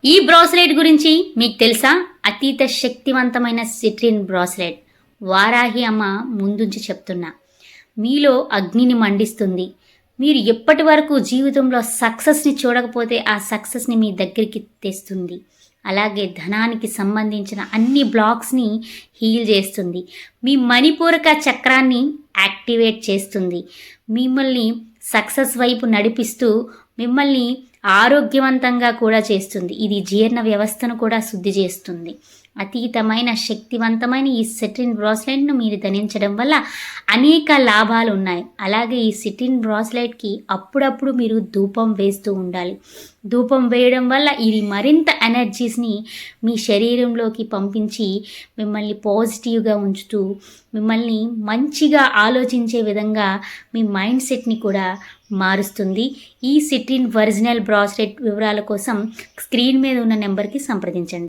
ఈ బ్రాస్లెట్ గురించి మీకు తెలుసా? అతీత శక్తివంతమైన సిట్రిన్ బ్రాస్లెట్. వారాహి అమ్మ ముందుంచి చెప్తున్నా, మీలో అగ్నిని మండిస్తుంది. మీరు ఎప్పటి వరకు జీవితంలో సక్సెస్ని చూడకపోతే ఆ సక్సెస్ని మీ దగ్గరికి తెస్తుంది. అలాగే ధనానికి సంబంధించిన అన్ని బ్లాక్స్ని హీల్ చేస్తుంది. మీ మణిపూరక చక్రాన్ని యాక్టివేట్ చేస్తుంది. మిమ్మల్ని సక్సెస్ వైపు నడిపిస్తూ మిమ్మల్ని ఆరోగ్యవంతంగా కూడా చేస్తుంది. ఇది జీర్ణ వ్యవస్థను కూడా శుద్ధి చేస్తుంది. అతీతమైన శక్తివంతమైన ఈ సిట్రిన్ బ్రాస్లెట్ను మీరు ధరించడం వల్ల అనేక లాభాలు ఉన్నాయి. అలాగే ఈ సిట్రిన్ బ్రాస్లెట్కి అప్పుడప్పుడు మీరు ధూపం వేస్తూ ఉండాలి. ధూపం వేయడం వల్ల ఇది మరింత ఎనర్జీస్ని మీ శరీరంలోకి పంపించి మిమ్మల్ని పాజిటివ్గా ఉంచుతూ మిమ్మల్ని మంచిగా ఆలోచించే విధంగా మీ మైండ్ సెట్ని కూడా మారుస్తుంది. ఈ సిట్రిన్ ఒరిజినల్ బ్రాస్లెట్ వివరాల కోసం స్క్రీన్ మీద ఉన్న నెంబర్కి సంప్రదించండి.